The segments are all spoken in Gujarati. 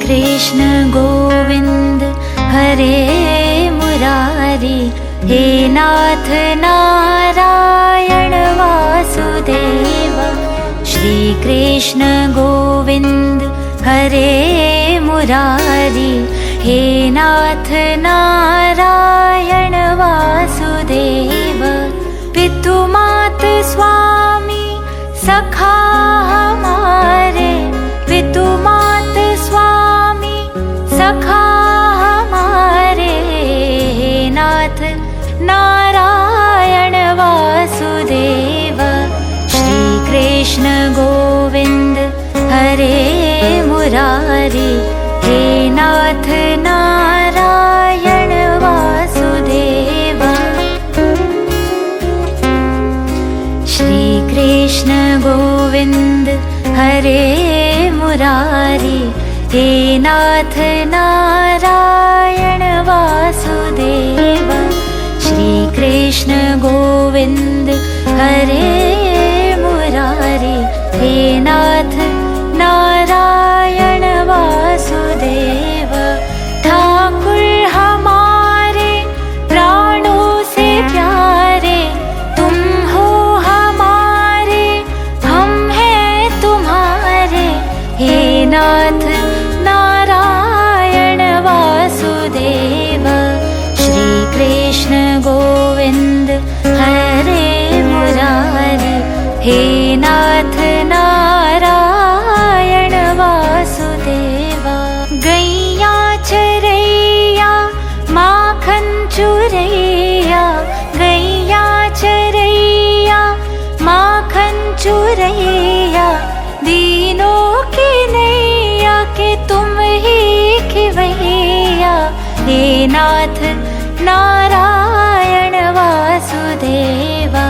कृष्ण गोविंद हरे मुरारी, हे नाथ नारायण वासुदेव। श्री कृष्ण गोविंद हरे मुरारी, हे नाथ नारायण वासुदेव। पितु मात स्वामी सखा हमारे, पितु मात स्वामी सखा हमारे, नाथ नारायण वासुदेव। श्री कृष्ण गोविंद हरे मुरारी, हे नाथ नारायण वासुदेव। श्री कृष्ण गोविंद हरे मुरारी, हे नाथ नारायण वासुदेव। श्री कृष्ण गोविंद हरे मुरारी, हे नाथ नारायण वासुदेव। ठाकुर हमारे प्राणों से प्यारे, तुम हो हमारे, हम हैं तुम्हारे, हे नाथ नारायण वासुदेव। श्री कृष्ण गोविंद हरे मुरारी, हे नाथ नारायण वासुदेव। गैया चरैया माखन चुरैया, गैया चरैया माखन चुरैया, दीनों की नैया के तुम ही खिवैया, हे नाथ नारायण वासुदेवा।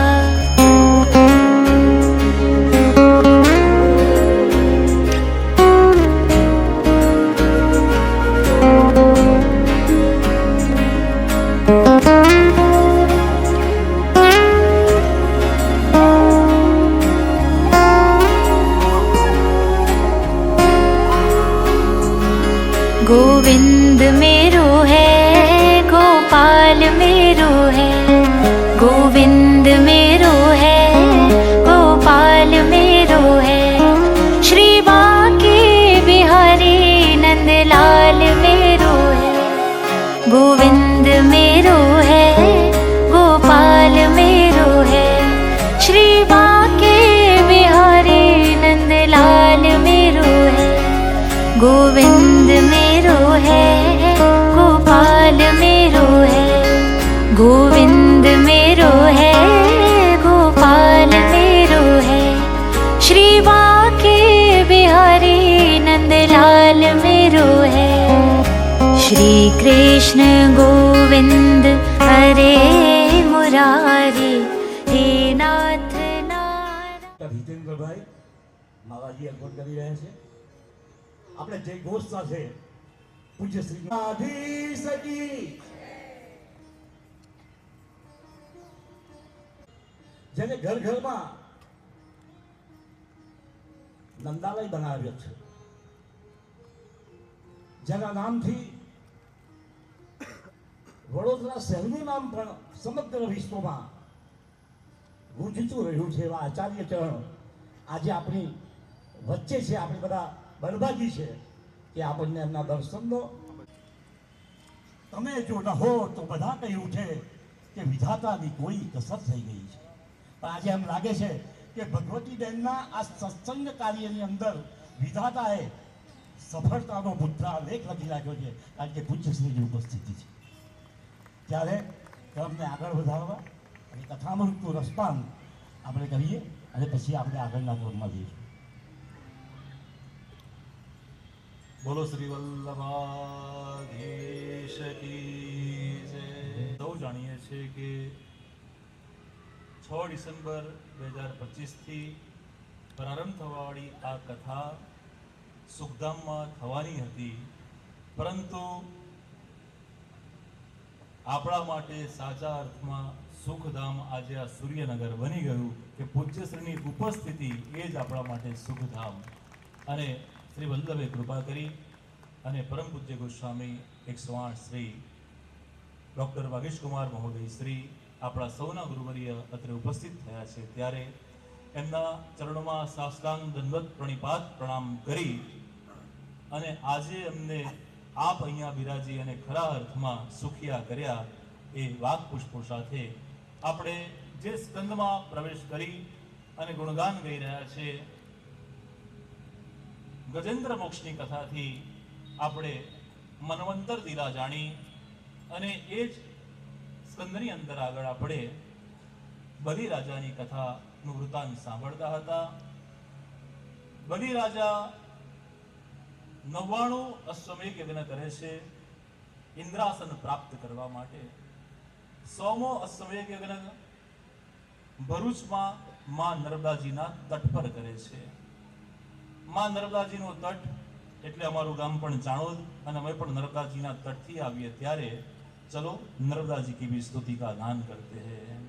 गोविंद मेरो है, गोपाल मेरो है, गोविंद मेरो है, गोपाल मेरो है। श्री बांके बिहारी नंदलाल मेरो है, गोविंद मेरो है, गोपाल मेरो है। श्री बांके बिहारी नंदलाल मेरो है, गोविंद मेरो है, गोपाल मेरो है, गोविंद मेरो है, गोपाल मेरो है। श्री बांके बिहारी नंदलाल मेरो है। श्री कृष्ण गोविंद हरे मुरारी, हे नाथ नारायण। હિતેન્દ્રભાઈ માવાજી અર્પણ કરી રહ્યા છે। આપણે જે ગોષ્ઠા છે પૂજ્ય શ્રી આધીશ કી, જેને ઘર ઘરમાં નંદાલય બનાવ્યો છે, જેના નામથી વડોદરા શહેરનું નામ પણ સમગ્ર વિશ્વમાં ગુંજતું રહ્યું છે, એવા આચાર્ય ચરણ આજે આપણી વચ્ચે છે। આપણે બધા બરબાદી છે કે આપણને એમના દર્શનનો, તમે જો ન હો તો બધા કહી ઉઠે કે વિધાતાની કોઈ કસર થઈ ગઈ છે। પણ આજે એમ લાગે છે કે ભગવતી બહેનના આ સત્સંગ કાર્યની અંદર વિધાતાએ સફળતાનો મુદ્રાલેખ લખી નાખ્યો છે, કારણ કે પૂજ્યશ્રીની ઉપસ્થિતિ છે। ત્યારે ક્રમને આગળ વધારવા અને કથામૃતનું રસપાન આપણે કરીએ અને પછી આપણે આગળના ક્રમમાં જઈશું। बोलो श्री वल्लभाधीश की जय। सौ जाणीए छे के 6 ડિસેમ્બર 2025થી પ્રારંભ થવાવાળી આ કથા સુખધામમાં થવાની હતી, પરંતુ આપણા માટે સાચા અર્થમાં સુખધામ આજે આ સૂર્યનગર બની ગયું કે પૂજ્યશ્રીની ઉપસ્થિતિ એ જ આપણા માટે સુખધામ. અને શ્રી વલ્લભે કૃપા કરી અને પરમ પૂજ્ય ગોસ્વામી 108 શ્રી ડૉક્ટર વાગીશકુમાર મહોદય શ્રી આપણા સૌના ગુરુવર્ય અત્રે ઉપસ્થિત થયા છે, ત્યારે એમના ચરણોમાં સાષ્ટાંગ દંડવત પ્રણિપાત પ્રણામ કરી અને આજે એમને આપ અહીંયા બિરાજી અને ખરા અર્થમાં સુખિયા કર્યા એ વાક પુષ્પો સાથે આપણે જે સ્કંદમાં પ્રવેશ કરી અને ગુણગાન ગાઈ રહ્યા છે, ગજેન્દ્ર મોક્ષની કથાથી આપણે મનવંતર દીરા જાણી અને એ જ સ્કંદની અંદર આગળ આપણે બલિરાજાની કથાનું વૃત્તાંત સાંભળતા હતા. બલિરાજા 99 અશ્વમેઘ યજ્ઞ કરે છે ઇન્દ્રાસન પ્રાપ્ત કરવા માટે. 100મો અશ્વમેઘ યજ્ઞ ભરૂચમાં માં નર્મદાજીના તટ પર કરે છે. માં નર્મદાજીનો તટ એટલે અમારું ગામ પણ ચાણોદ અને અમે પણ नर्मदाजीના તટથી આવીએ ત્યારે ચલો नर्मदाजी की भी स्तुति का गान करते हैं.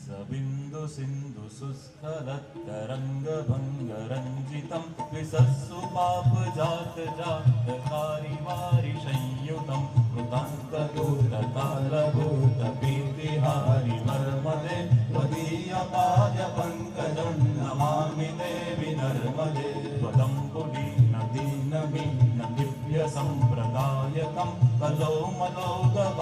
सबिंदु सिंधु सुस्खलत तरंग भंग रंजितम विसस्सु पाप जात जात कारी वारि संयुतम कृतांत दूत काल भूत पीतिहारि वर्मदे वदीय पाद पंकजं नमामि देवी नर्मदे त्वदंबुली नदीन मीन दिव्य संप्रदायकं कलोमलोदभारहारि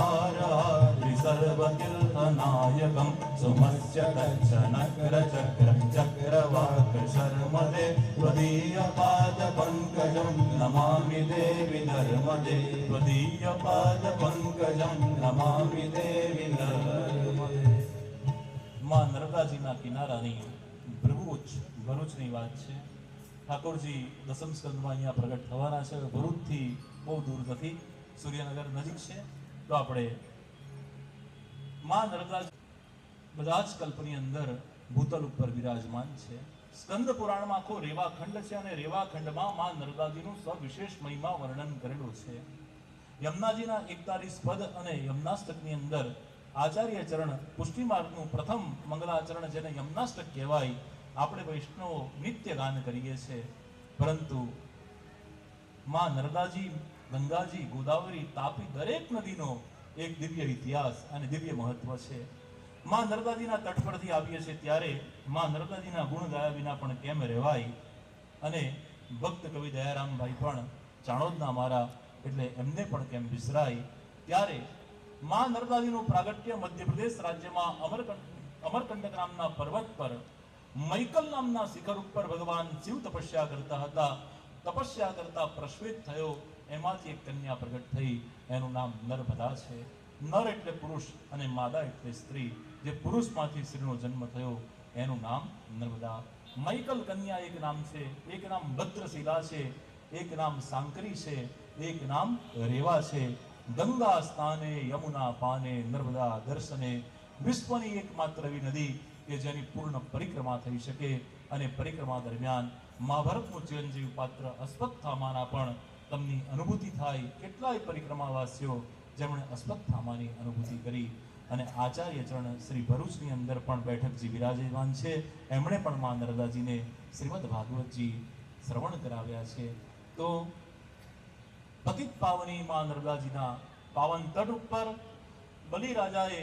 सर्वतीर्थनायकं सुमस्य कच्छनग्र चक्र चक्रवाक शर्मदे त्वदीय पाद पंकजं नमामि देवी नर्मदे त्वदीय पाद पंकजं नमामि देवी नर्मदे. માં નર્મદાજીના કિનારાની ભરૂચની વાત છે. ઠાકોરજી દસમ સ્કંદમાં અહીંયા પ્રગટ થવાના છે. ભરૂચથી બહુ દૂર નથી, સૂર્યનગર નજીક છે. તો આપણે માં નર્મદાજી બધા જ કલ્પની અંદર ભૂતલ ઉપર વિરાજમાન છે. સ્કંદ પુરાણમાં આખો રેવાખંડ છે અને રેવાખંડમાં માં નર્મદાજીનું સવિશેષ મહિમા વર્ણન કરેલું છે. યમુનાજીના 41 પદ અને યમનાષ્ટકની અંદર આચાર્ય ચરણ પુષ્ટિ માર્ગનું પ્રથમ મંગલાચરણ જેને યમનાષ્ટક કહેવાય, આપણે વૈષ્ણવો નિત્ય ગાન કરીએ છીએ. પરંતુ માં નર્મદાજી, ગંગાજી, ગોદાવરી, તાપી દરેક નદીનો એક દિવ્ય ઇતિહાસ અને દિવ્ય મહત્વ છે. માં નર્મદાજીના તટ પરથી આવીએ છીએ ત્યારે માં નર્મદાજીના ગુણ ગાયા વિના પણ કેમ રહેવાય. અને ભક્ત કવિ દયારામભાઈ પણ ચાણોદના મારા એટલે એમને પણ કેમ વિસરાય. ત્યારે માં નર્મદાજીનું પ્રાગટ્ય મધ્યપ્રદેશ રાજ્યમાં અમરકંટક નામના પર્વત પર મૈકલ નામના શિખર ઉપર ભગવાન શિવ તપસ્યા કરતા હતા. તપસ્યા કરતા પ્રશ્વેત થયો, એમાંથી એક કન્યા પ્રગટ થઈ, એનું નામ નર્મદા છે. નર એટલે પુરુષ અને માદા એટલે સ્ત્રી. જે પુરુષમાંથી સ્ત્રીનો જન્મ થયો એનું નામ નર્મદા. મૈકલ કન્યા એક નામ છે, એક નામ ભદ્રશિલા છે, એક નામ સાંકરી છે, એક નામ રેવા છે. ગંગા સ્થાને યમુના પાને નર્મદા દર્શને, વિશ્વની એકમાત્ર એવી નદી કે જેની પૂર્ણ પરિક્રમા થઈ શકે. અને પરિક્રમા દરમિયાન મહાભારતનું ચિરંજીવ પાત્ર અશ્વત્થામાના પણ તમને અનુભૂતિ થાય. કેટલાય પરિક્રમાવાસીઓ જેમણે અશ્વત્થામાની અનુભૂતિ કરી. અને આચાર્ય ચરણ શ્રી ભરૂચની અંદર પણ બેઠકજી વિરાજમાન છે, એમણે પણ માં નર્મદાજીને શ્રીમદ ભાગવતજી શ્રવણ કરાવ્યા છે. તો પતિત પાવની માં નર્મદાજીના પાવન તટ ઉપર બલિરાજાએ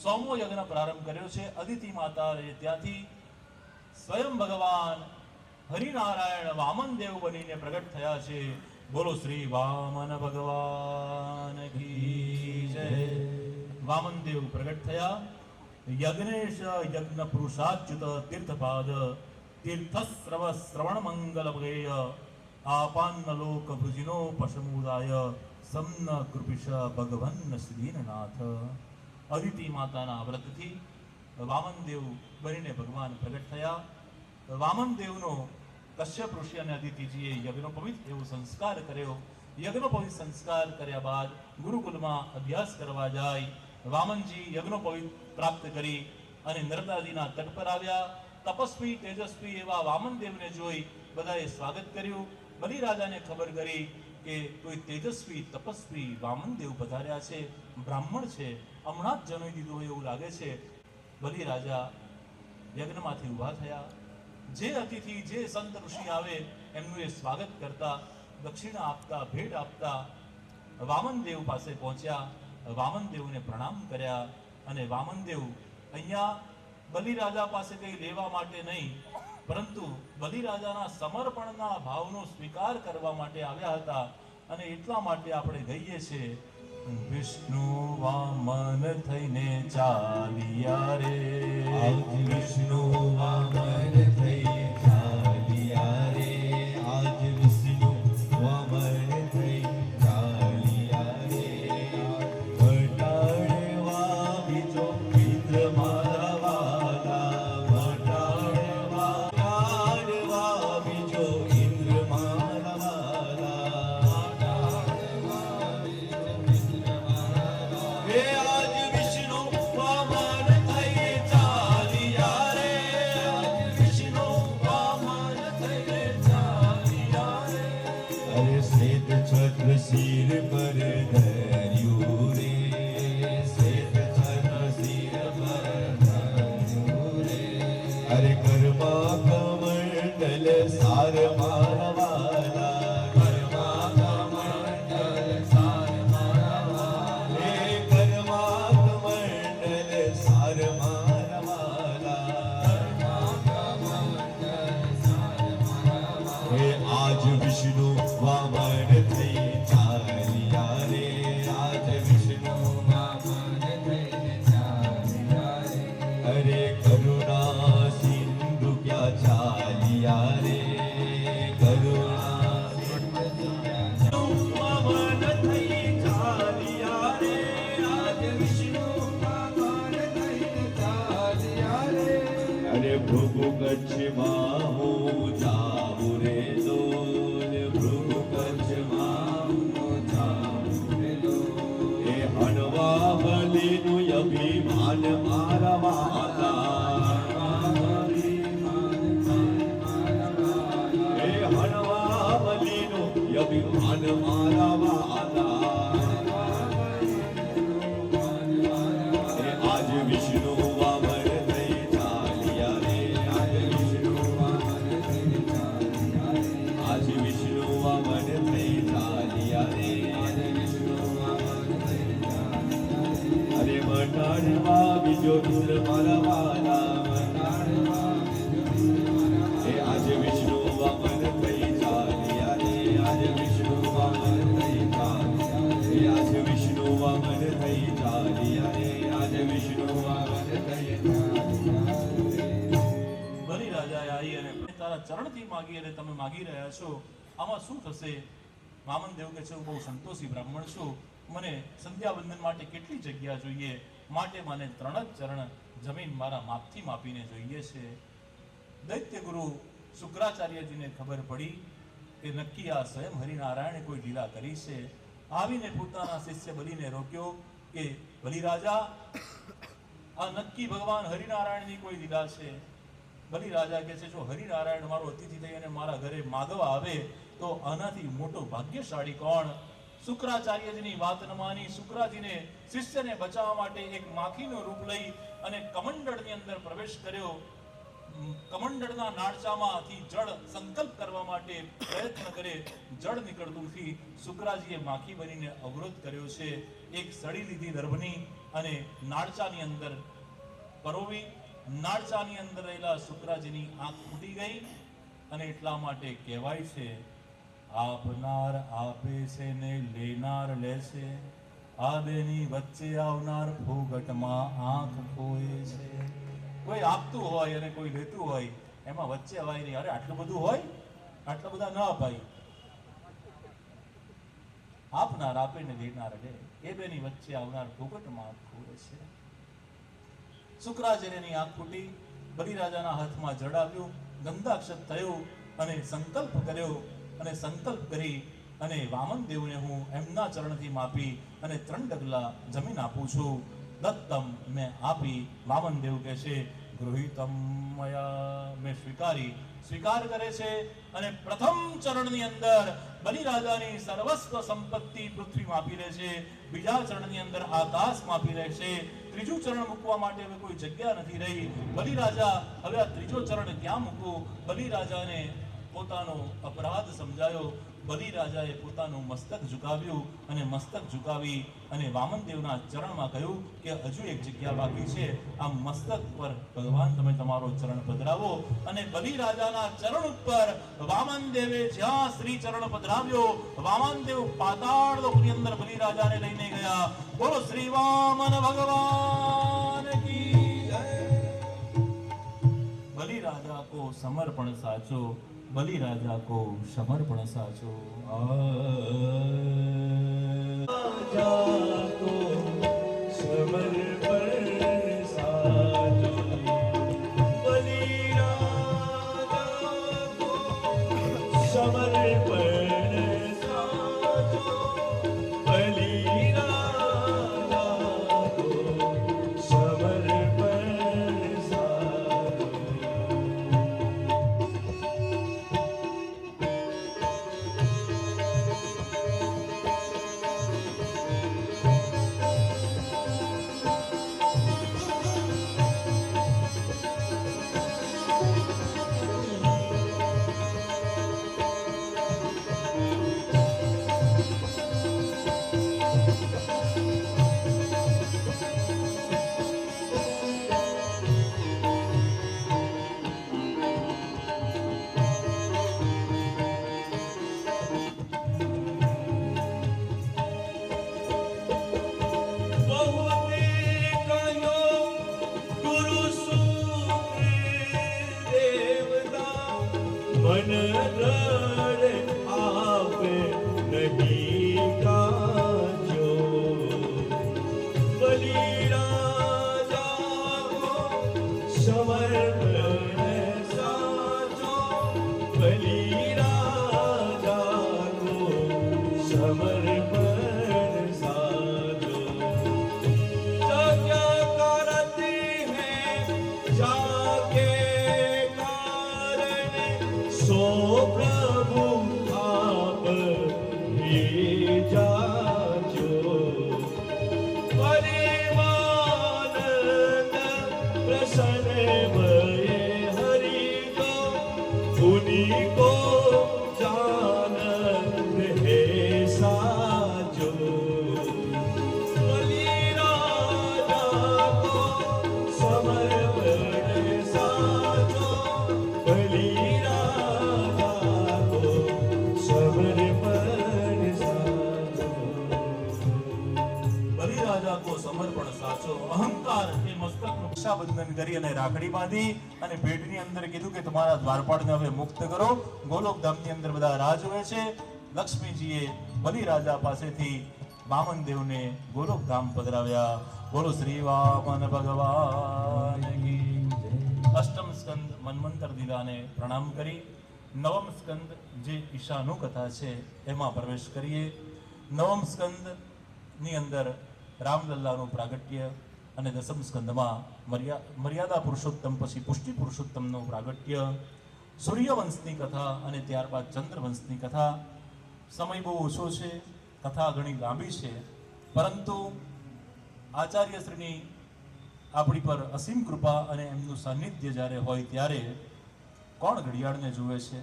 100મો યજ્ઞ પ્રારંભ કર્યો છે. અદિતિ માતાએ ત્યાંથી સ્વયં ભગવાન હરિનારાયણ વામન દેવ બનીને પ્રગટ થયા છે. બોલો શ્રી વામન ભગવાન કી જય. વામન દેવ પ્રગટ થયા. યજ્ઞેશ યજ્ઞ પુરુષાચ્યુત તીર્થપાદ તીર્થસ્રવ શ્રવણ મંગલ ભગેય આપાન્ન લોક ભુજિનો પશમુદાય સમ્ન કૃપિશ ભગવન શ્રીનાથ. અદિતિ માતાના વ્રતથી વામનદેવ બનીને ભગવાન પ્રગટ થયા. વામનદેવનો કશ્યપ ઋષિ અને અદિતિજીએ યજ્ઞોપવિત એવો સંસ્કાર કર્યો. યજ્ઞોપવિત સંસ્કાર કર્યા બાદ ગુરુકુલમાં અભ્યાસ કરવા જાય. વામનજી યજ્ઞોપવિત પ્રાપ્ત કરી અને નર્મદાજીના તટ પર આવ્યા. તપસ્વી તેજસ્વી એવા વામનદેવને જોઈ બધાએ સ્વાગત કર્યું. બલિરાજાને ખબર કરી કે કોઈ તેજસ્વી તપસ્વી વામનદેવ પધાર્યા છે, બ્રાહ્મણ છે, હમણાં જ જણાવી દીધું હોય એવું લાગે છે. બલિરાજા યજ્ઞમાંથી ઊભા થયા. જે અતિથિ જે સંત ઋષિ આવે એમનું એ સ્વાગત કરતા, દક્ષિણા આપતા, ભેટ આપતા વામનદેવ પાસે પહોંચ્યા. વામનદેવને પ્રણામ કર્યા અને વામનદેવ અહીંયા બલિરાજા પાસે કંઈ લેવા માટે નહીં, પરંતુ બલિરાજાના સમર્પણના ભાવનો સ્વીકાર કરવા માટે આવ્યા હતા. અને એટલા માટે આપણે કહીએ છીએ, વિષ્ણુ વામન થઈને ચાલ્યા રે, વિષ્ણુ વામન થઈ ચાલ્યા રે, આજ વિષ્ણુ વામન થઈ ચાલ્યા રે, વટાળવા બીજો મિત્ર મારા વાલા, વટાળવા બીજો ઇન્દ્ર મારા વાલા, હે આજ વિષ્ણુ વામન થઈ ચાલ્યા રે, આજ વિષ્ણુ વામન થઈ ચાલ્યા રે, અરે શ્વેત છત્ર શિર પર ધર્યું રે, શ્વેત છત્ર શિર પર ધર્યું રે, અરે કર્મા કમંડલ સાર મારા વાલા, કર્મા કમંડલ સાર મારા વાલા, હે કર્મા કમંડલ સાર મારા વાલા, હે આજ વિષ્ણુ વામન થઈ ચાલ્યા રે, આજ વિષ્ણુ વામન થઈ ચાલ્યા રે, અરે કરુણા સિંધુ ક્યાં ચાલ્યા રે, કરુણા સિંધુ વામન થઈ ચાલ્યા રે, આજ વિષ્ણુ વામન થઈ ચાલ્યા રે, અરે ભૃગુ કચ્છમાં હું જાઉં રે દોલ, ભૃગુ કચ્છમાં હું જાઉં રે દોલ, એ હણવા બલિનું અભિમાન મારા વાલા, એ હણવા બલિનું અભિમાન મારા વાલા, એ આજ વિષ્ણુ વામન થઈ ચાલ્યા રે, આજ વિષ્ણુ વામન થઈ ચાલ્યા રે, આજ વિષ્ણુ વામન થઈ ચાલ્યા રે, આજ વિષ્ણુ વામન થઈ ચાલ્યા રે, અરે વટાળવા બીજો ઇન્દ્ર મારા વાલા, વટાળવા બીજો ઇન્દ્ર મારા વાલા, એ આજ વિષ્ણુ વામન થઈ ચાલ્યા રે, આજ વિષ્ણુ વામન થઈ ચાલ્યા રે, આજ વિષ્ણુ વામન થઈ ચાલ્યા રે, આજ વિષ્ણુ વામન થઈ ચાલ્યા રે. બલિરાજાએ આવી અને તારા ચરણથી માગી અને તમે માગી રહ્યા છો, આમાં શું થશે? વામનદેવ કહે છે, હું બહુ સંતોષી બ્રાહ્મણ છું, મને સંધ્યાવંદન માટે કેટલી જગ્યા જોઈએ, માટે મને 3 જ ચરણ જમીન મારા માપથી માપીને જોઈએ છે. દૈત્ય ગુરુ શુક્રાચાર્યજીને ખબર પડી કે નક્કી આ સ્વયં હરિનારાયણે કોઈ લીલા કરી છે. આવીને પોતાના શિષ્ય બલિને રોક્યો કે બલિરાજા, આ નક્કી ભગવાન હરિનારાયણની કોઈ લીલા છે. બલિરાજા કહે છે, જો હરિનારાયણ મારો અતિથિ થઈ અને મારા ઘરે માગવા આવે તો આનાથી મોટો ભાગ્યશાળી કોણ? શુક્રાચાર્યજીની વાત ન માની શુક્રાજીને શિષ્યને બચાવવા માટે એક માખીનું રૂપ લઈ અને કમંડળની અંદર પ્રવેશ કર્યો. કમંડળના નાળચામાંથી જળ સંકલ્પ કરવા માટે પ્રયત્ન કરે, જળ નીકળતું નથી. શુક્રાજીએ માખી બનીને અવરોધ કર્યો છે. એક સળી લીધી દર્ભની અને નાળચાની અંદર પરોવી. નાળચાની અંદર રહેલા શુક્રાજીની આંખ ફૂટી ગઈ અને એટલા માટે કહેવાય છે, આપનાર આપે છે ને લેનાર લે છે, આ બેની વચ્ચે આવનાર ફોગટમાં આંખ ખોએ છે. કોઈ આપતું હોય અને કોઈ લેતું હોય, એમાં વચ્ચે અવાય નહીં. અરે આટલું બધું હોય, આટલા બધા ન અપાય. આપનાર આપે ને લેનાર લે, એ બેની વચ્ચે આવનાર ફોગટમાં આંખ ખોએ છે. શુક્રાચાર્યની આંખ ફૂટી. બલિરાજાના હાથમાં જળ આવ્યું, ગંધાક્ષત થયું અને સંકલ્પ કર્યો. અને સંકલ્પ કરી અને વામનદેવને હું એમના ચરણથી માપી અને 3 ડગલા જમીન આપું છું. દત્તમ મેં આપી. વામનદેવ કહે છે ગૃહીતમ મયા, મેં સ્વીકાર કરે છે. અને પ્રથમ ચરણની અંદર બલિ રાજાની સર્વસ્વ સંપત્તિ પૃથ્વી માપી લે છે. બીજા ચરણની અંદર આકાશ માપી લે છે. ત્રીજું ચરણ મૂકવા માટે હવે કોઈ જગ્યા નથી રહી. બલિ રાજા હવે આ ત્રીજો ચરણ ક્યાં મૂકવું? બલિ રાજાને પોતાનો અપરાધ સમજાયો. બલિ રાજાએ પોતાનું મસ્તક ઝુકાવ્યું અને મસ્તક ઝુકાવી અને વામનદેવના ચરણમાં કહ્યું કે હજુ એક જગ્યા બાકી છે, આ મસ્તક પર ભગવાન તમે તમારો ચરણ પધરાવો. અને બલિ રાજાના ચરણ ઉપર વામનદેવે જ્યાં શ્રી ચરણ પધરાવ્યો, વામનદેવ પાતાળ લોકની અંદર બલિ રાજાને લઈને ગયા. બોલો શ્રી વામન ભગવાન કી જય. બલિ રાજા કો સમર્પણ સાચો, બલિ રાજા કો સમર્પણ સાચો. राजा को समर्पण साजो, बलि राजा को समर्पण साजो, बलि राजा को समर्पण साजो. मन रण आपे नहीं काजो, बलि राजा को समर्पण साजो, बलि राजा को समर्पण साजो. क्या करती है जाके सो प्रभु आप ही जाजो, परिमानंद प्रसन्न भये हरि जो, उन्हीं को जानंद है साजो. बलि राजा को समर्पण साजो, बलि બલિ રાજા કો સમર્પણ સાચો. અહંકાર એ મસ્તકનું રક્ષાબંધન કરી અને રાખડી બાંધી અને ભેટની અંદર કીધું કે તમારા દ્વારપાળને હવે મુક્ત કરો. ગોલોકધામની અંદર બધા રાહ જોવે છે. લક્ષ્મીજીએ બલિ રાજા પાસેથી વામનદેવને ગોલોકધામ પધરાવ્યા. બોલો શ્રી વામન ભગવાન કી જય. અષ્ટમ સ્કંદ મન્વંતર દીદાને પ્રણામ કરી નવમ સ્કંદ જે ઈશાનું કથા છે એમાં પ્રવેશ કરીએ. નવમ સ્કંદ ની અંદર રામલલ્લાનું પ્રાગટ્ય અને દસમ સ્કંદમાં મર્યાદા પુરુષોત્તમ પછી પુષ્ટિ પુરુષોત્તમનું પ્રાગટ્ય, સૂર્યવંશની કથા અને ત્યારબાદ ચંદ્રવંશની કથા. સમય બહુ ઓછો છે, કથા ઘણી લાંબી છે, પરંતુ આચાર્યશ્રીની આપણી પર અસીમ કૃપા અને એમનું સાનિધ્ય જ્યારે હોય ત્યારે કોણ ઘડિયાળને જુએ છે.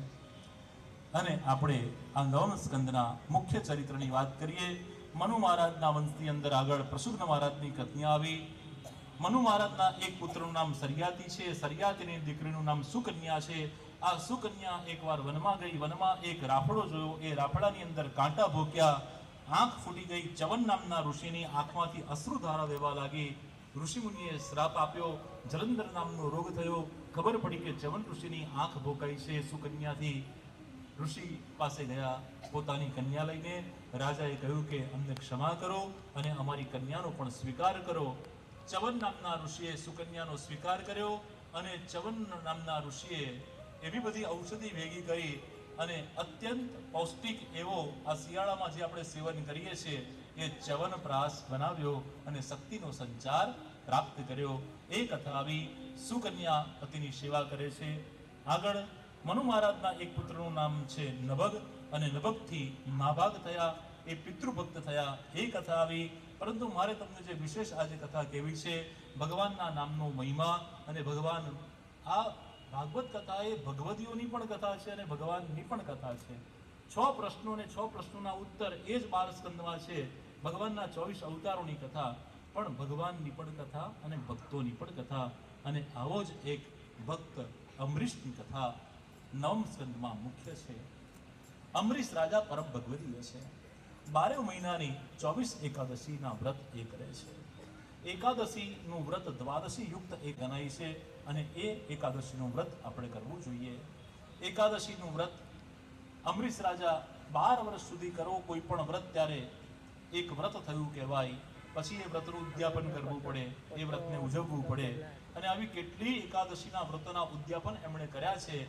અને આપણે આ નવમ સ્કંદના મુખ્ય ચરિત્રની વાત કરીએ. મનુ મહારાજના વંશની અંદર આગળ પ્રસુગ્ન મહારાજની કન્યા આવી. મનુ મહારાજના એક પુત્રનું નામ સરિયાતી છે, સરિયાતીની દીકરીનું નામ સુકન્યા છે. આ સુકન્યા એકવાર વનમાં ગઈ, વનમાં એક રાફડો જોયો, એ રાફડાની અંદર કાંટા ભોક્યા, આંખ ફૂટી ગઈ. ચવન નામના ઋષિની આંખમાંથી અશ્રુધારા વહેવા લાગી. ઋષિમુનિએ શ્રાપ આપ્યો, જલંધર નામનો રોગ થયો. ખબર પડી કે ચવન ઋષિની આંખ ભોકાઈ છે. સુકન્યાથી ઋષિ પાસે ગયા પોતાની કન્યા લઈને. રાજાએ કહ્યું કે અમને ક્ષમા કરો અને અમારી કન્યાનો પણ સ્વીકાર કરો. ચવન નામના ઋષિએ સુકન્યાનો સ્વીકાર કર્યો અને ચવન નામના ઋષિએ એવી બધી ઔષધિ ભેગી કરી અને અત્યંત પૌષ્ટિક એવો આ શિયાળામાં જે આપણે સેવન કરીએ છીએ એ ચ્યવન પ્રાસ બનાવ્યો અને શક્તિનો સંચાર પ્રાપ્ત કર્યો. એ કથા આવી. સુકન્યા પતિની સેવા કરે છે. આગળ મનુ મહારાજના એક પુત્રનું નામ છે નભગ, અને નભગથી નાભાગ થયા, એ પિતૃભક્ત થયા. એ કથા આવી. પરંતુ મારે તમને જે વિશેષ આજે કથા કહેવી છે, ભગવાનના નામનો મહિમા. અને ભગવાન, આ ભાગવત કથા એ ભગવદીઓની પણ કથા છે અને ભગવાનની પણ કથા છે. 6 પ્રશ્નો અને 6 પ્રશ્નોના ઉત્તર એ જ 12 સ્કંદમાં છે. ભગવાનના 24 અવતારોની કથા, પણ ભગવાનની પણ કથા અને ભક્તોની પણ કથા. અને આવો જ એક ભક્ત અમરીશની કથા 9મ સ્કંદમાં મુખ્ય છે. અમરીશ રાજા પરમ ભગવદીય છે. 12 મહિનાની 24 એકાદશીના વ્રત એ કરે છે. એકાદશીનું વ્રત દ્વાદશી યુક્ત એ ગણાય છે, અને એ એકાદશીનું વ્રત આપણે કરવું જોઈએ. એકાદશીનું વ્રત અમરીશ રાજા 12 વર્ષ સુધી કરો કોઈ પણ વ્રત, ત્યારે એક વ્રત થયું કહેવાય. પછી એ વ્રતનું ઉદ્યાપન કરવું પડે, એ વ્રતને ઉજવવું પડે. અને આવી કેટલી એકાદશીના વ્રતોના ઉદ્યાપન એમણે કર્યા છે.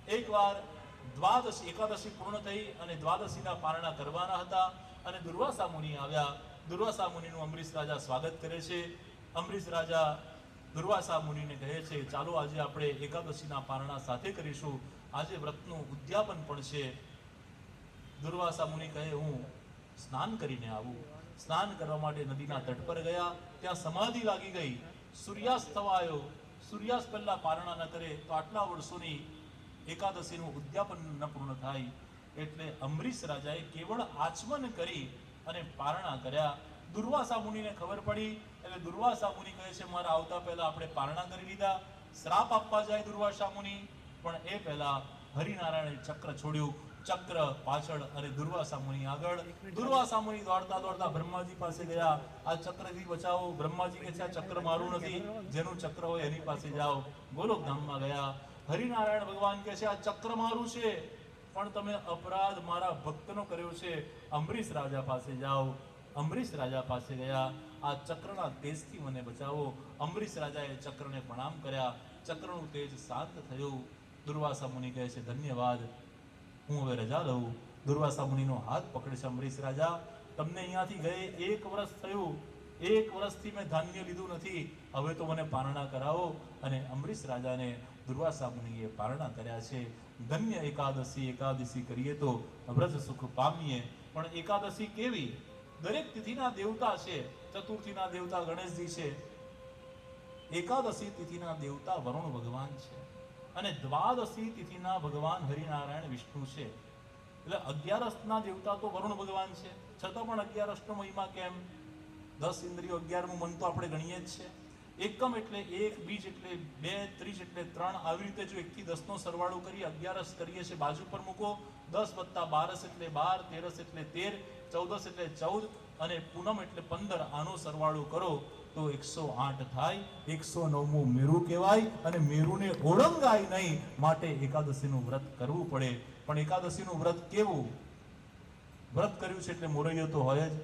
એકવાર દ્વાદશી એકાદશી પૂર્ણ થઈ અને દ્વાદશીના પારણા કરવાના હતા, અને દુર્વાસા મુનિ આવ્યા. દુર્વાસા મુનિનું અમરીશ રાજા સ્વાગત કરે છે. અમરીશ રાજા દુર્વાસા મુનિને કહે છે, ચાલો આજે આપણે એકાદશીના પારણા સાથે કરીશું. આજે વ્રતનું ઉદ્યાપન પણ છે. દુર્વાસા મુનિ કહે, હું સ્નાન કરીને આવું. સ્નાન કરવા માટે નદીના તટ પર ગયા. ત્યાં સમાધિ લાગી ગઈ. સૂર્યાસ્ત થવા આવ્યો. સૂર્યાસ્ત પહેલા પારણા ન કરે તો આટલા વર્ષોની એકાદશીનું ઉદ્યાપન ન પૂર્ણ થાય. એટલે અમરીશ રાજાએ કેવળ આચમન કરી અને પારણા કર્યા. દુર્વાસા મુનિને ખબર પડી. એટલે દુર્વાસા મુનિ કહે છે, મારા આવતા પહેલા આપણે પારણા કરી લીધા. શ્રાપ આપવા જાય દુર્વાસા મુનિ, પણ એ પહેલા હરિનારાયણે ચક્ર છોડ્યું. ચક્ર પાછળ અને દુર્વાસા મુનિ આગળ. દુર્વાસા મુનિ દોડતા દોડતા બ્રહ્માજી પાસે ગયા. આ ચક્રથી બચાવો. બ્રહ્માજી કહે છે, આ ચક્ર મારું નથી, જેનું ચક્ર હોય એની પાસે જાઓ. ગોલોકધામમાં ગયા. હરિનારાયણ ભગવાન કહે છે, આ ચક્ર મારું છે, પણ તમે અપરાધ મારા ભક્તનો કર્યો છે. અમરીશ રાજા પાસે જાઓ. અમરીશ રાજા પાસે ગયા. આ ચક્રના તેજથી મને બચાવો. અમરીશ રાજાએ ચક્રને પ્રણામ કર્યા. ચક્રનું તેજ શાંત થયું. દુર્વાસા મુનિ કહે છે, ધન્યવાદ, હું હવે રજા લઉં. દુર્વાસા મુનિનો હાથ પકડે છે અમરીશ રાજા. તમને અહીંયાથી ગયે 1 વર્ષ થયું. 1 વર્ષથી મેં ધાન્ય લીધું નથી. હવે તો મને પારણા કરાવો. અને અમરીશ રાજાને દુર્વાસા મુનિએ પારણા કર્યા છે. ધન્ય એકાદશી. એકાદશી કરીએ તો વ્રત સુખ પામીએ. પણ એકાદશી કેવી? દરેક તિથિના દેવતા છે. ચતુર્થીના દેવતા ગણેશજી છે. એકાદશી તિથિના દેવતા વરુણ ભગવાન છે, અને દ્વાદશી તિથિના ભગવાન હરિનારાયણ વિષ્ણુ છે. એટલે 11ના દેવતા તો વરુણ ભગવાન છે, છતાં પણ 11નો મહિમા કેમ? 10 ઇન્દ્રિયો, 11મું મન તો આપણે ગણીએ જ છે. એકમ એટલે 1, બીજ એટલે 2, ત્રીજ એટલે 3. આવી રીતે જો 1 થી 10નો સરવાળો કરી 11 કરીએ છીએ, બાજુ પર મૂકો. 10 + 12 એટલે 12, 13 એટલે 13, 14 એટલે 14, અને પૂનમ એટલે 15. આનો સરવાળો કરો તો 108 થાય. 109મું મેરુ કહેવાય. અને મેરુને ઓળંગાય નહીં, માટે એકાદશીનું વ્રત કરવું પડે. પણ એકાદશીનું વ્રત કેવું? વ્રત કર્યું છે એટલે મોરૈયો તો હોય જ.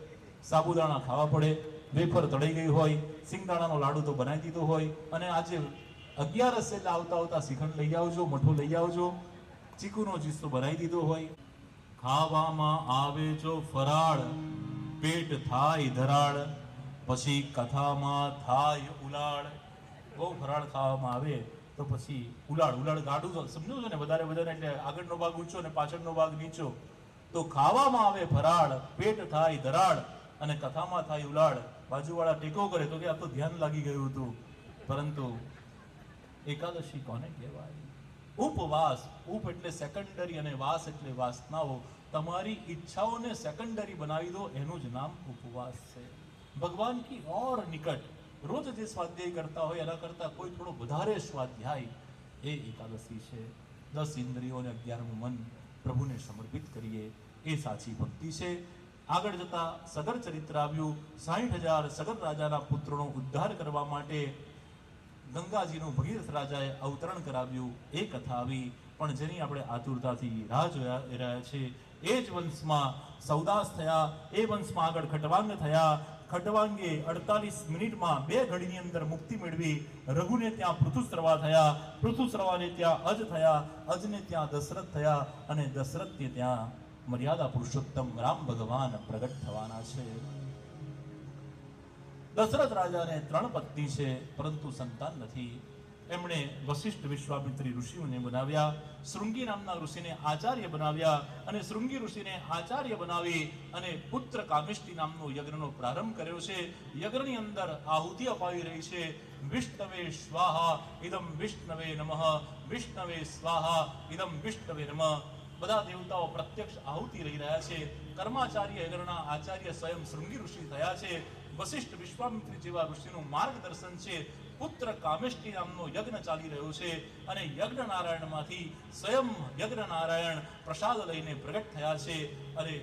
સાબુદાણા ખાવા પડે, વેફર તળાઈ ગઈ હોય, સિંગદાણાનો લાડુ તો બનાવી દીધો હોય. અને આજે 11 એટલે આવતા શ્રીખંડ લઈ આવજો, મઠો લઈ આવજો, ચીકુનો જીસ્તો બનાવી દીધો હોય. ખાવામાં આવે જો ફરાળ, પેટ થાય ધરાળ, પછી કથામાં થાય ઉલાળ. બહુ ફરાળ ખાવામાં આવે તો પછી ઉલાળ ગાડું સમજો છો ને, વધારે એટલે આગળનો ભાગ ઊંચો ને પાછળનો ભાગ નીચો. તો ખાવામાં આવે ફરાળ, પેટ થાય ધરાળ, અને કથામાં થાય ઉલાળ. બાજુવાળા ટેકો કરે તો કે આ તો ધ્યાન લાગી ગયું હતું. પરંતુ એકાદશી કોને કહેવાય? ઉપવાસ. ઉપ એટલે સેકન્ડરી અને વાસ એટલે વાસનાઓ. તમારી ઈચ્છાઓને સેકન્ડરી બનાવી દો, એનું જ નામ ઉપવાસ છે. ભગવાન કી ઓર નિકટ. રોજ જે સ્વાધ્યાય કરતા હોય એના કરતા કોઈ થોડો વધારે સ્વાધ્યાય, એ એકાદશી છે. 10 ઇન્દ્રિયો અને 11મું મન પ્રભુને સમર્પિત કરીએ, એ સાચી ભક્તિ છે. આગળ જતા સગર ચરિત્ર આવ્યું. 60,000 સગર રાજાના પુત્રોનો ઉદ્ધાર કરવા માટે ગંગાજીનું ભગીરથ રાજાએ અવતરણ કરાવ્યું, એ કથા આવી. પણ જેની આપણે આતુરતાથી રાહ જોઈ રહ્યા છે, એ જ વંશમાં સૌદાસ થયા. એ વંશમાં આગળ ખટવાંગ થયા. ખટવાંગે 48 મિનિટમાં 2 ઘડીની અંદર મુક્તિ મેળવી. રઘુને ત્યાં પૃથુશ્રવા થયા. પૃથુશ્રવાને ત્યાં અજ થયા. અજને ત્યાં દશરથ થયા. અને દશરથને ત્યાં મર્યાદા પુરુષોત્તમ રામ ભગવાન પ્રગટ થવાના છે. દશરથ રાજાને 3 પત્ની છે, પરંતુ સંતાન નથી. એમણે વશિષ્ઠ વિશ્વામિત્રી ઋષિઓને બનાવ્યા, શૃંગી નામના ઋષિને આચાર્ય બનાવ્યા, અને શૃંગી ઋષિને આચાર્ય બનાવી અને પુત્ર કામિષ્ટિ નામનો યજ્ઞનો પ્રારંભ કર્યો છે. યજ્ઞની અંદર આહુતિ અપાવી રહી છે. વિષ્ણવે સ્વાહા ઇદમ વિષ્ણવે નમઃ, વિષ્ણવે સ્વાહા ઇદમ વિષ્ણવે નમઃ. બધા દેવતાઓ પ્રત્યક્ષ આહુતિ રહી રહ્યા છે. કર્માચાર્ય યજ્ઞના આચાર્ય સ્વયં શૃંગી ઋષિ થયા છે. વશિષ્ઠ વિશ્વામિત્રી જેવા ઋષિનું માર્ગદર્શન છે. પુત્ર કામિષ્ટિ નામનો યજ્ઞ ચાલી રહ્યો છે, અને યજ્ઞ નારાયણમાંથી સ્વયં યજ્ઞ નારાયણ પ્રસાદ લઈને પ્રગટ થયા છે, અને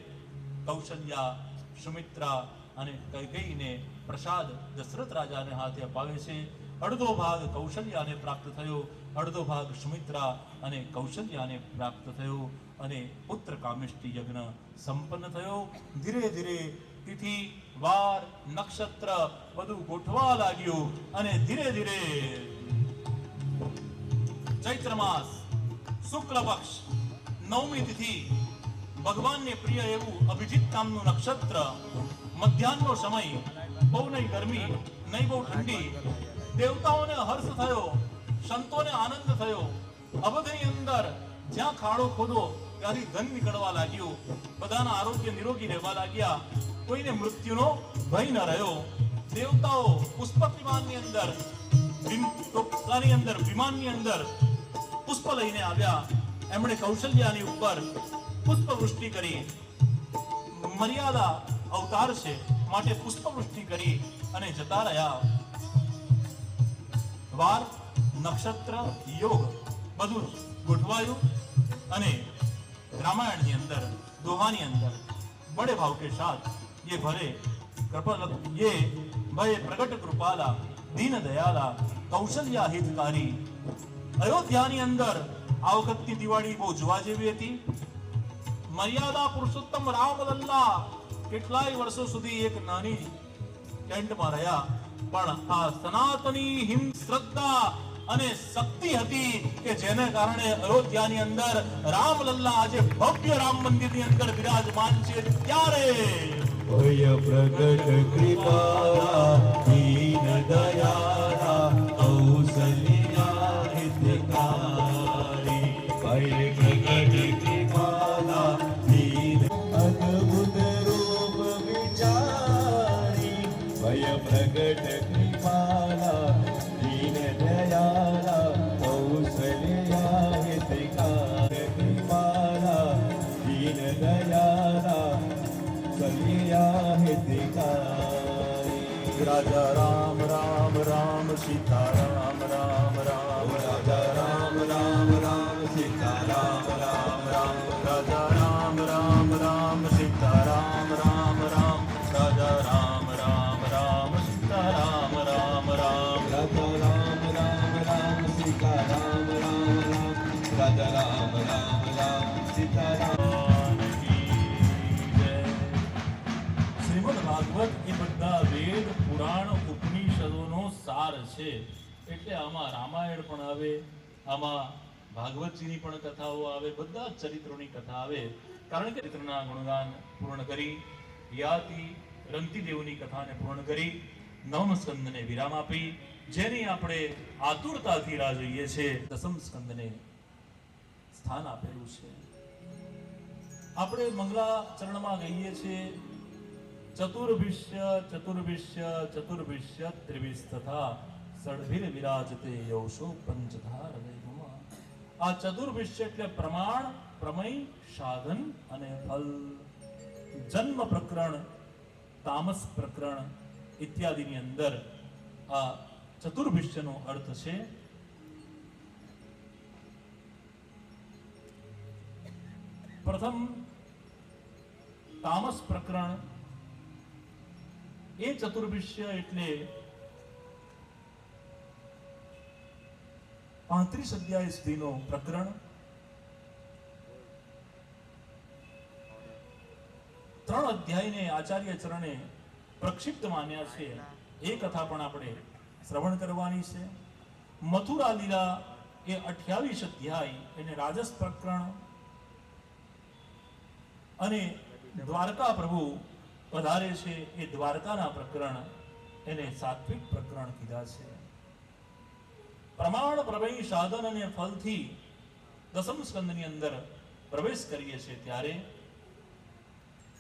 કૌશલ્યા, સુમિત્રા અને કૈકેયીને પ્રસાદ દશરથ રાજાને હાથે અપાવે છે. અડધો ભાગ કૌશલ્યાને પ્રાપ્ત થયો, અડધો ભાગ સુમિત્રા અને કૌશલ્યાને પ્રાપ્ત થયો, અને પુત્ર કામિષ્ટિ યજ્ઞ સંપન્ન થયો. ધીરે ધીરે તિથિ, વાર, નક્ષત્ર બધું ગોઠવા લાગ્યું, અને ધીરે ધીરે ચૈત્ર માસ શુક્લ પક્ષ 9મી તિથિ, ભગવાનને પ્રિય એવું અભિજીત નામનું નક્ષત્ર, મધ્યાહનનો સમય, બહુ નહીં ગરમી, નહીં બહુ ઠંડી. દેવતાઓને હર્ષ થયો, સંતોને આનંદ થયો. અવધની અંદર જ્યાં ખાડો ખોદો ત્યાંથી ધન નીકળવા લાગ્યું. બધાના આરોગ્ય નિરોગી રહેવા લાગ્યા. કોઈને મૃત્યુનો ભય ન રહ્યો. દેવતાઓ પુષ્પક વિમાનની અંદર, ટોપલાની અંદર, વિમાનની અંદર પુષ્પ લઈને આવ્યા. એમણે કૌશલ્યાની ઉપર પુષ્પવૃષ્ટિ કરી. મર્યાદા અવતાર છે માટે પુષ્પવૃષ્ટિ કરી અને જતા રહ્યા. વાર, નક્ષત્ર, યોગ બધું ગોઠવાયું, અને રામાયણની અંદર, દોહાની અંદર बड़े भाव के साथ ये भरे ये भय प्रगट कृपाला दीन दयाला कौशल्या हितकारी. अयोध्याની અંદર આ વખતની દિવાળી બહુ જોવા જેવી હતી. મર્યાદા પુરુષોત્તમ રામલલ્લા કેટલાય વર્ષો સુધી એક નાની ટેન્ટમાં રહ્યા, પણ આ સનાતની હિન્દ શ્રદ્ધા અને શક્તિ હતી કે જેને કારણે અયોધ્યાની અંદર રામલલ્લા આજે ભવ્ય રામ મંદિરની અંદર વિરાજમાન છે. ત્યારે ભય પ્રગટ કૃપા દીન દયાળા કૌશલ્યા હિતકારી. ભય પ્રગટ કૃપા દીન અદ્ભુત રૂપ વિચારી. ભય પ્રગટ કૃપા દીન દયાળા કૌશલ્યા હિતકારી. દીન દયાળા કૌશલ્યા હિતકારી. રાજા રામ રામ રામ સીતા રામ રામ રામ. રાજા રામ રામ રામ સીતા રામ રામ રામ. રાજા રામ રામ રામ સીતા રામ રામ રામ. રાજા રામ રામ રામ સીતા રામ રામ રામ. રાજા રામ રામ રામ સીતા રામ રામ રામ. રાજા રામ રામ રામ સીતા રામ. શ્રીમદ ભાગવત એ બધા વેદ, પુરાણ, ઉપનિષદોનો સાર છે. એટલે આમાં રામાયણ પણ આવે, આમાં ભાગવતજીની પણ કથાઓ આવે, બધા જ ચરિત્રોની કથા આવે. કારણ કે ચરિત્રના ગુણગાન પૂર્ણ કરી, યાતિ રંતિદેવની કથાને પૂર્ણ કરી, નવમ સ્કંદને વિરામ આપી, જેની આપણે આતુરતાથી રાહ જોઈએ છે. દસમ સ્કંદને સ્થાન આપેલું છે. આપણે મંગલાચરણમાં ગઈએ છીએ ચતુર્ભિષ્ય ચતુર્ભિષ્ય ચતુર્ભિષ્ય ત્રિવિસ્તથા ષડભિર વિરાજતે યૌષો પંચધા હૃદયમાં. આ ચતુર્ભિષ્ય એટલે પ્રમાણ, પ્રમેય, સાધન અને ફલ. જન્મ પ્રકરણ, તામસ પ્રકરણ ઇત્યાદિની અંદર આ ચતુર્ભિષ્યનો અર્થ છે. પ્રથમ તામસ પ્રકરણ એ ચતુર્ભિષ્ય એટલે 35 અધ્યાય સુધીનો પ્રકરણ. 3 અધ્યાયને આચાર્ય ચરણે પ્રક્ષિપ્ત માન્યા છે. એ કથા પણ આપણે શ્રવણ કરવાની છે. મથુરા લીલા એ 28 અધ્યાય એને રાજસ પ્રકરણ, અને દ્વારકા પ્રભુ પધારે છે એ દ્વારકાના પ્રકરણ એને સાત્વિક પ્રકરણ કીધા છે. પ્રમાણ પ્રમેય સાધન અને ફલથી દસમ સ્કંદની અંદર પ્રવેશ કરીએ છીએ ત્યારે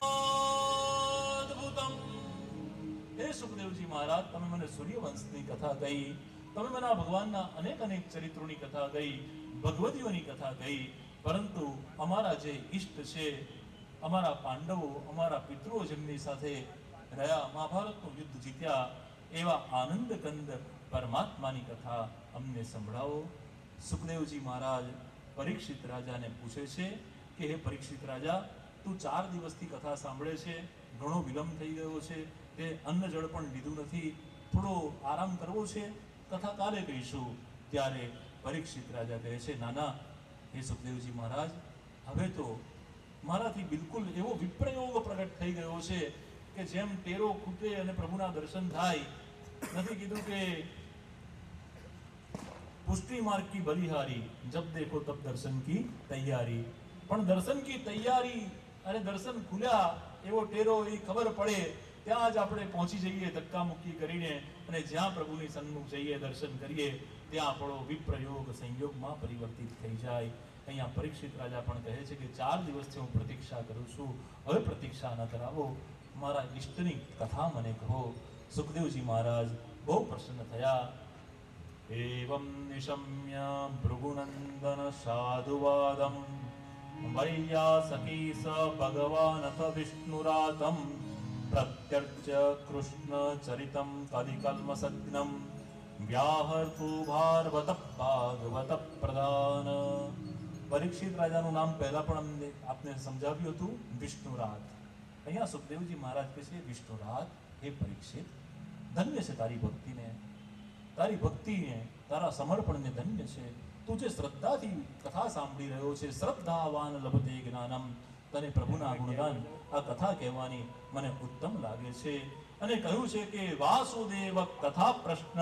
અદ્ભુતમ. હે સુખદેવજી મહારાજ, તમે મને સૂર્યવંશની કથા કહી, તમે મને આ ભગવાનના અનેક અનેક ચરિત્રોની કથા કહી, ભગવતીઓની કથા કહી, પરંતુ અમારા જે ઈષ્ટ છે, અમારા પાંડવો, અમારા પિતૃઓ જેમની સાથે રહ્યા, મહાભારતનું યુદ્ધ જીત્યા, એવા આનંદ કંદ પરમાત્માની કથા અમને સંભળાવો. સુખદેવજી મહારાજ પરીક્ષિત રાજાને પૂછે છે કે હે પરીક્ષિત રાજા, તું 4 દિવસથી કથા સાંભળે છે, ઘણો વિલંબ થઈ ગયો છે, તે અન્ન જળ પણ લીધું નથી, થોડો આરામ કરવો છે, કથા કાલે કહીશું. ત્યારે પરીક્ષિત રાજા કહે છે, નાના હે સુખદેવજી મહારાજ, હવે તો મારાથી બિલકુલ એવો વિપ્રયોગ પ્રગટ થઈ ગયો છે કે જેમ ટેરો ખૂટે અને પ્રભુના દર્શન થાય. નથી કીધું કે પુષ્ટિ માર્ગ કી બલિહારી, જબ દેખો તબ દર્શન કી તૈયારી, પણ દર્શન કી તૈયારી અને દર્શન ખુલ્યા એવો ટેરો એ ખબર પડે ત્યાં જ આપણે પહોંચી જઈએ ધક્કા મુક્કી કરીને, અને જ્યાં પ્રભુની સન્મુખ જઈએ દર્શન કરીએ ત્યાં આપણો વિપ્રયોગ સંયોગમાં પરિવર્તિત થઈ જાય. અહીંયા પરીક્ષિત રાજા પણ કહે છે કે 4 દિવસથી હું પ્રતીક્ષા કરું છું, હવે પ્રતીક્ષા ન કરાવો, મારા ઈષ્ટની કથા મને કહો. સુખદેવજી મહારાજ બહુ પ્રસન્ન થયા. એવં નિશમ્ય ભૃગુનંદન સાધુવાદમ વૈયાસકી સ ભગવાનથ વિષ્ણુરાતમ પ્રત્યર્ચ્ય કૃષ્ણ ચરિતમ કલિકલ્મસગ્નમ વ્યાહર્તુ ભારવત ભાગવત પ્રદાન. પરીક્ષિત રાજાનું નામ પહેલા પણ અમને આપને સમજાવ્યું હતું, વિષ્ણુરાત. અહીંયા સુખદેવજી મહારાજ કહે છે, વિષ્ણુરાત હે પરીક્ષિત, ધન્ય છે તારી ભક્તિને, તારી ભક્તિને, તારા સમર્પણને ધન્ય છે. તું જે શ્રદ્ધાથી કથા સાંભળી રહ્યો છે, શ્રદ્ધાવાન લભતે જ્ઞાનમ, તને પ્રભુના ગુણગાન આ કથા કહેવાની મને ઉત્તમ લાગે છે. અને કહ્યું છે કે વાસુદેવ કથા પ્રશ્ન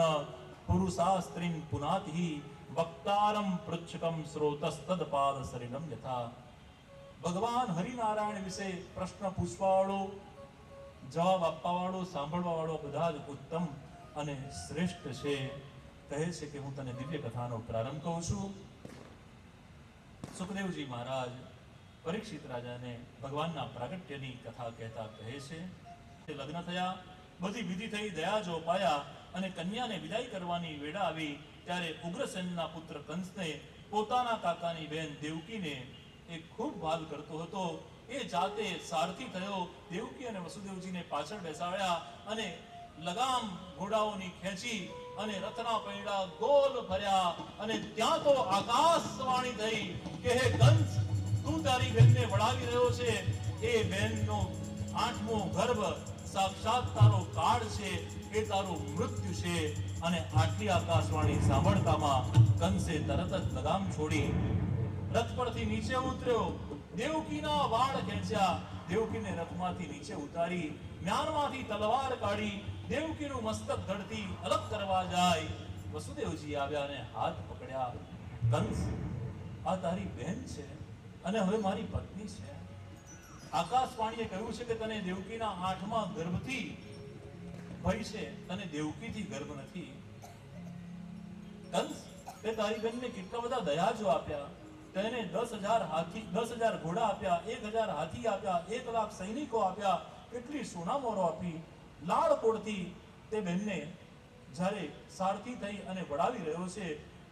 પુરુષાસ્ત્રીમ પુનાતિ વક્તારમ પૃચ્છકમ સ્રોતસ્તદપાદ શરીરમ યથા. ભગવાન હરિનારાયણ વિશે પ્રશ્ન પૂછવાવાળો, જવાબ આપવાવાળો, સાંભળવાવાળો બધા જ ઉત્તમ અને શ્રેષ્ઠ છે. કહે છે કે હું તને દિવ્ય કથાનો પ્રારંભ કહું છું. સુખદેવજી મહારાજ પરીક્ષિત રાજાને ભગવાનના પ્રાગટ્યની કથા કહેતા કહે છે, લગ્ન થયા, બધી વિધિ થઈ, દયાજો પાયા અને કન્યાને વિદાય કરવાની વેળા આવી ત્યારે ઉગ્રસેનના પુત્ર કંસને પોતાના કાકાની બહેન દેવકીને એ ખૂબ ભાલ કરતો હતો. એ જાતે સારથી થયો, દેવકી અને વસુદેવજીને પાછળ બેસાડ્યા અને લગામ ઘોડાઓની ખેંચી અને રથના પૈડા ગોલ ફર્યા, અને ત્યાં તો આકાશવાણી થઈ કે હે કંસ, તું તારી બહેનને વળાવી રહ્યો છે, એ બહેનનો 8મો ગર્ભ સાક્ષાત તારો કાળ છે, એ તારું મૃત્યુ છે. અને આટલી આકાશવાણી સાંભળતામાં કંસે તરત જ લગામ છોડી રથ પરથી નીચે ઉતર્યો, દેવકીના વાળ ખેંચ્યા, દેવકીને રથમાંથી નીચે ઉતારી, મ્યાનમાંથી તલવાર કાઢી દેવકીનું મસ્તક ધડથી અલગ કરવા જાય. વસુદેવજી આવ્યા અને હાથ પકડ્યા. કંસ, આ તારી બહેન છે અને હવે મારી પત્ની છે. આકાશવાણીએ કહ્યું છે કે તને દેવકીના 8મા ગર્ભથી ભય છે, તને દેવકીથી ગર્ભ નથી. કંસ, તે તારી બહેનને કેટલા બધા દયાજો આપ્યા, તેને 10,000 હાથી, 10,000 ઘોડા આપ્યા, 1,000 હાથી આપ્યા, 1,00,000 સૈનિકો આપ્યા, કેટલી સોનામોરો આપી. લાળકોડથી તે બહેનને જ્યારે સારથી થઈ અને વડાવી રહ્યો છે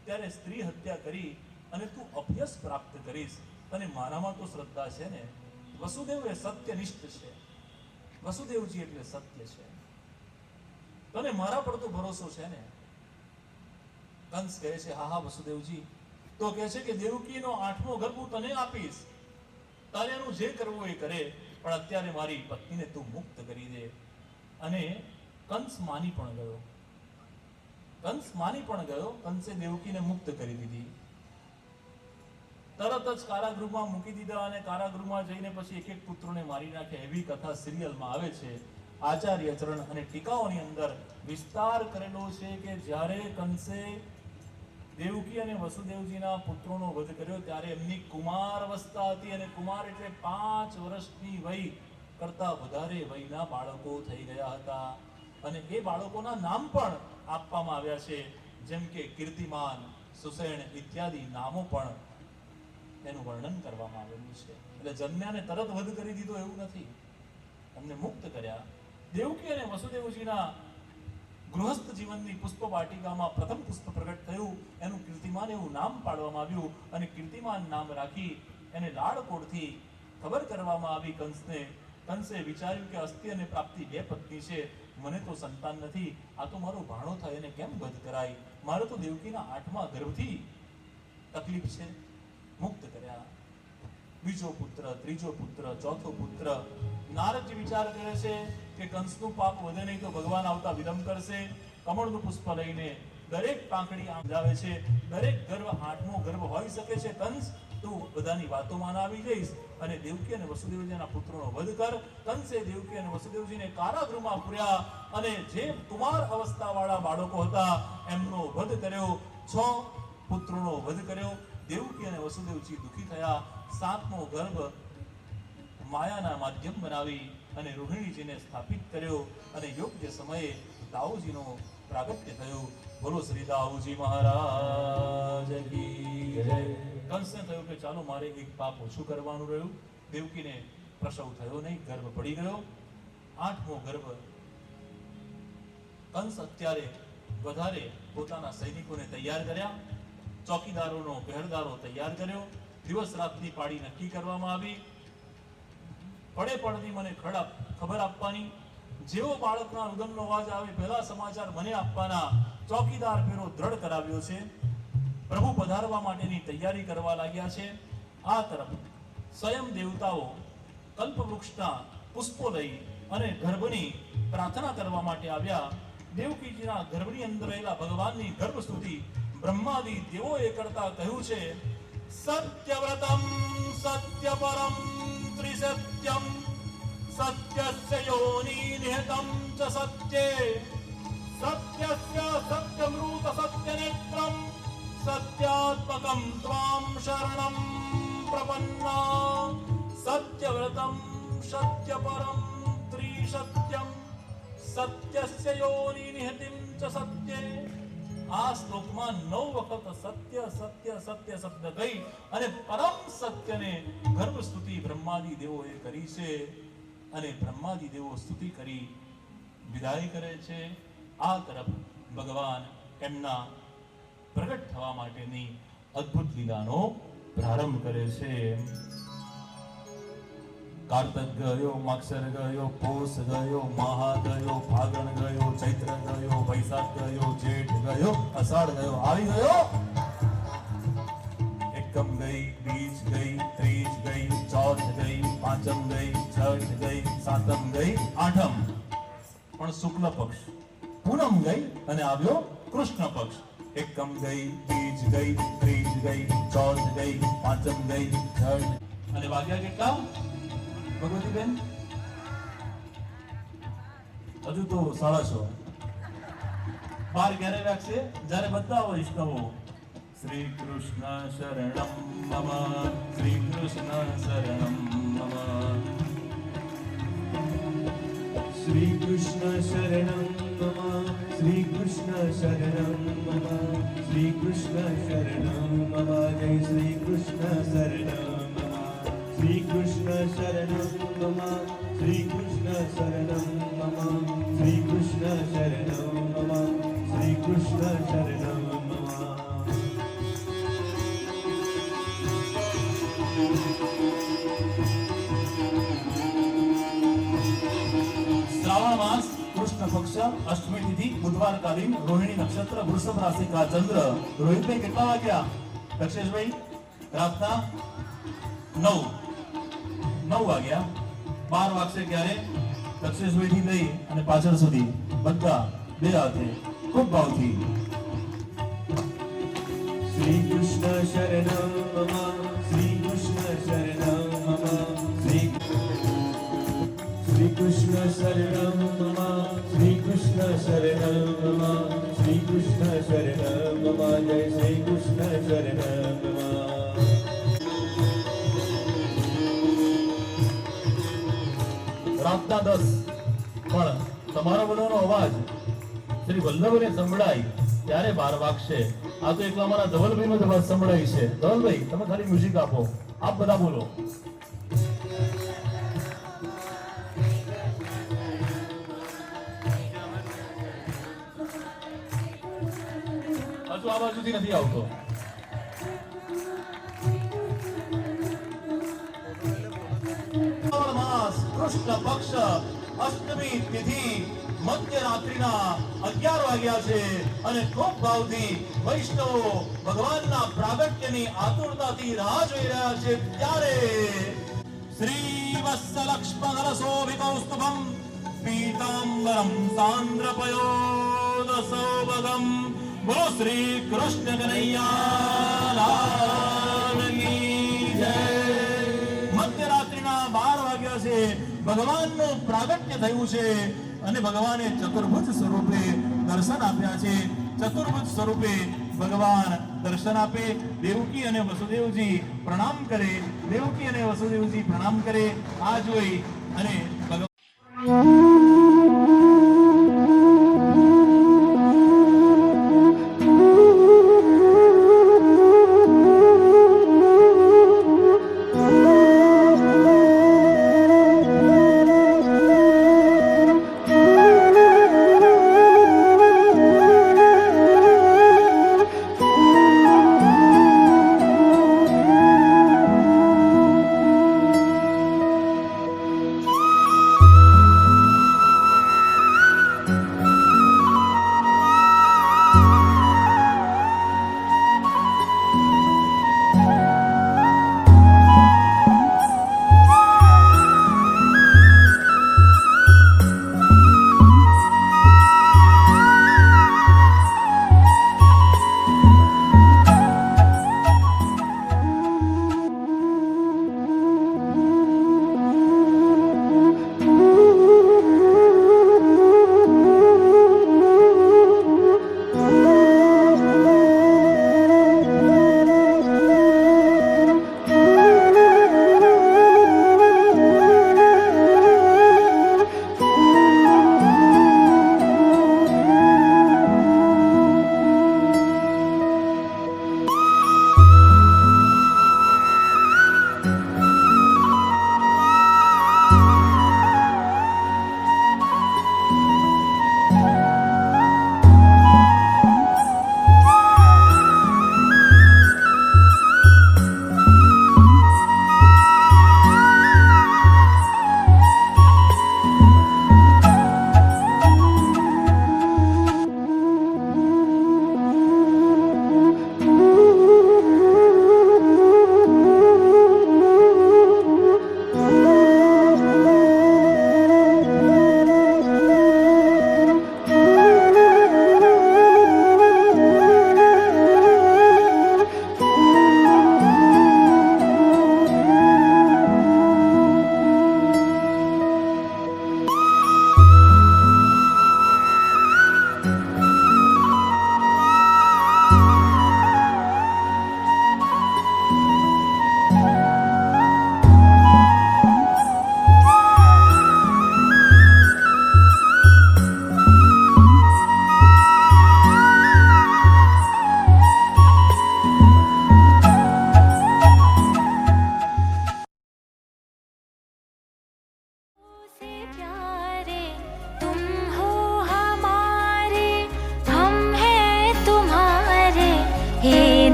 ત્યારે સ્ત્રી હત્યા કરી અને તું અભ્યસ પ્રાપ્ત કરીશ. તને મારામાં તો શ્રદ્ધા છે ને? વસુદેવ એ સત્યનિષ્ઠ છે, વસુદેવજી એટલે સત્ય છે, તને મારા પર તો ભરોસો છે ને? કંસ કહે છે, હા હા વસુદેવજી. તો કહે છે કે દેવકીનો 8મો ગર્ભ હું તને આપીશ, તારે એનું જે કરવું એ કરે, પણ અત્યારે મારી પત્નીને તું મુક્ત કરી દે. અને કંસ માની પણ ગયો, કંસે દેવકીને મુક્ત કરી દીધી. તરત જ કારાગૃહમાં મૂકી દીધા અને કારાગૃહમાં જઈને પછી એક એક પુત્રોને મારી નાખ્યા. એવી કથા સિરિયલમાં આવે છે. આચાર્ય ચરણ અને ટીકાઓની અંદર વિસ્તાર કરેલો છે કે જ્યારે કંસે દેવકી અને વસુદેવજીના પુત્રોનો વધ કર્યો ત્યારે એમની કુમાર અવસ્થા હતી, અને કુમાર એટલે 5 વર્ષની વય કરતા વધારે વયના બાળકો થઈ ગયા હતા. અને એ બાળકોના નામ પણ આપવામાં આવ્યા છે, જેમ કે કીર્તિમાન, સુસેણ ઇત્યાદિ નામો પણ એનું વર્ણન કરવામાં આવેલું છે. એટલે જન્મ્યાને તરત વધ કરી દીધો એવું નથી, એમને મુક્ત કર્યા. દેવકી અને વસુદેવજીના ગૃહસ્થ જીવનની પુષ્પ વાટિકામાં પ્રથમ પુષ્પ પ્રગટ થયું, એનું કીર્તિમાન એવું નામ પાડવામાં આવ્યું અને કીર્તિમાન નામ રાખી એને લાડકોડથી ખબર કરવામાં આવી કંસને. કંસે વિચાર્યું કે અસ્થિ અને પ્રાપ્તિ બે પત્ની છે, મને તો સંતાન નથી, આ તો મારો ભાણો થાય, એને કેમ વધ કરાય, મારે તો દેવકીના 8મા ગર્ભથી તકલીફ છે. મુક્ત કર્યા. બીજો પુત્ર, ત્રીજો પુત્ર, ચોથો પુત્ર. નારદજી વિચાર કરે છે કે કંસનું પાપ વધે નહીં તો ભગવાન આવતા વિલંબ કરશે. કમળનું પુષ્પ લઈને દરેક પાંખડી આંજાવે છે. દરેક ગર્ભ 8મો ગર્ભ હોઈ શકે છે. કંસ, તું બધાની વાતોમાં ના આવી જઈશ અને દેવકી અને વસુદેવજીના પુત્રોનો વધ કર. કંસે દેવકી અને વસુદેવજીને કારાગૃહમાં પૂર્યા અને જે કુમાર અવસ્થાવાળા બાળકો હતા એમનો વધ કર્યો. 6 પુત્રોનો વધ કર્યો. દેવકી અને વસુદેવજી દુઃખી થયા. 7મો ગર્ભ માયાના માધ્યમ બનાવી અને રોહિણીજીને સ્થાપિત કર્યો અને યોગ્ય સમયે દાઉજીનો પ્રાગટ્ય થયું. બોલો શ્રી દાઉજી મહારાજ કી જય. કંસને થયું કે ચાલો મારે એક પાપ ઓછું કરવાનું રહ્યું. દેવકીને પ્રસવ થયો નહીં, ગર્ભ પડી ગયો. 8મો ગર્ભ. કંસ અત્યારે વધારે પોતાના સૈનિકોને તૈયાર કર્યા, ચોકીદારોનો પહેરદારો તૈયાર કર્યો. દિવસ રાતની પાડી નક્કી કરવામાં આવી. પડે પડતી મને ખબર આપવાની. જેવો બાળકના રુદનનો અવાજ આવે પહેલા સમાચાર મને આપવાના. ચોકીદાર ફેરો દ્રઢ કરાવ્યો છે. પ્રભુ પધારવા માટેની તૈયારી કરવા લાગ્યા છે. આ તરફ સ્વયં દેવતાઓ કલ્પવૃક્ષના પુષ્પો લઈ અને ગર્ભની પ્રાર્થના કરવા માટે આવ્યા. દેવકીજીના ગર્ભની અંદર રહેલા ભગવાનની ગર્ભ સ્તુતિ બ્રહ્માદિ દેવોએ કરતા કહ્યું છે, સત્યવ્રતમ સત્યપરમ ત્રિસત્યમ સત્યસ્ય યોનિ નિહતમ ચ સત્યે સત્યસ્ય સત્યમૃત સત્યનેત્રમ સત્યાત્મકમ ત્વામ શરણમ પ્રપન્ના સત્યવ્રતમ સત્યપરમ ત્રિસત્યમ સત્યસ્ય યોનિ નિહતિમ ચ સત્યે. આ શ્લોકમાં 9 વખત સત્ય સત્ય સત્ય શબ્દ કહી અને પરમ સત્યને ગર્ભ સ્તુતિ બ્રહ્માદિ દેવોએ કરી છે અને બ્રહ્માદિ દેવો સ્તુતિ કરી વિદાય કરે છે. આ તરફ ભગવાન એમના પ્રગટ થવા માટેની અદ્ભુત લીલાનો પ્રારંભ કરે છે. કાર્તક ગયો, માક્ષર ગયો, પોષ ગયો, મહા ગયો, ફાગણ ગયો, ચૈત્ર ગયો, વૈશાખ ગયો, જેઠ ગયો, અષાઢ ગયો, આવી ગયો. એકમ ગઈ, બીજ ગઈ, ત્રીજ ગઈ, ચોથ ગઈ, પાંચમ ગઈ, છઠ ગઈ, સાતમ ગઈ, આઠમ પણ શુક્લ પક્ષ. પૂનમ ગઈ અને આવ્યો કૃષ્ણ પક્ષ. એકમ ગઈ, બીજ ગઈ, ત્રીજ ગઈ, ચોથ ગઈ, પાંચમ ગઈ, છઠ. અને વાગ્યા કેટલા ભગવતીબેન? હજુ તો 6:30. 12 ક્યારે વાગશે? જ્યારે બધા વૈષ્ણવો શ્રી કૃષ્ણ શરણમ મમ, શ્રી કૃષ્ણ શરણમ મમ, શ્રી કૃષ્ણ શરણમ મમ, શ્રી કૃષ્ણ શરણમ મમ, શ્રી કૃષ્ણ શરણમ મમ, જય શ્રી કૃષ્ણ શરણમ મમ, શ્રી કૃષ્ણ શરણમ મમ, શ્રી કૃષ્ણ શરણમ મમ, શ્રી કૃષ્ણ શરણમ મમ, શ્રી કૃષ્ણ શરણમ મમ. શ્રાવણ માસ કૃષ્ણ પક્ષ અષ્ટમી તિથિ બુધવાર કાલીન રોહિણી નક્ષત્ર વૃષભ રાશિ કા ચંદ્ર. રોહિતભાઈ કેટલા વાગ્યા? દક્ષેશભાઈ રાતના 9 વાગ્યા. 12 વાગશે ક્યારે? દક્ષેશભાઈ થી લઈ અને પાછળ સુધી બધા બે હાથે ખૂબ ભાવથી શ્રી કૃષ્ણ શરણમ મમ, શ્રી કૃષ્ણ શરણમ મમ, શ્રી કૃષ્ણ શરણમ મમ, શ્રી કૃષ્ણ શરણમ મમ, શ્રી કૃષ્ણ શરણમ મમ, જય શ્રી કૃષ્ણ શરણમ મમ. રાતના 10 પણ તમારો બધાનો અવાજ શ્રી વલ્લભને સંભળાય ત્યારે 12 વાગશે. આ તો એકલા અમારા ધવલભાઈનો જ અવાજ સંભળાય છે. ધવલભાઈ, તમે ખાલી મ્યુઝિક આપો, આપ બધા બોલો. હજુ આ બાજુથી નથી આવતો. કૃષ્ણ પક્ષ અષ્ટમી તિથિ મધ્યરાત્રિના 11 વાગ્યા છે અને ખૂબ ભાવથી વૈષ્ણવો ભગવાનના પ્રાગટ્યની આતુરતાથી રાહ જોઈ રહ્યા છે. ત્યારે શ્રી વત્સલક્ષ્મણ શોભિતૌસ્તુભમ પીતાંબરમ સાંદ્રપયોદ સૌભગમ. બોલો શ્રી કૃષ્ણ કનૈયા લાલ કી જય. મધ્યરાત્રિના 12 વાગ્યા છે. ભગવાનનું પ્રાગટ્ય થયું છે અને ભગવાને ચતુર્ભુજ સ્વરૂપે દર્શન આપ્યા છે. ચતુર્ભુજ સ્વરૂપે ભગવાન દર્શન આપે. દેવકી અને વસુદેવજી પ્રણામ કરે. દેવકી અને વસુદેવજી પ્રણામ કરે. આ જોઈ અને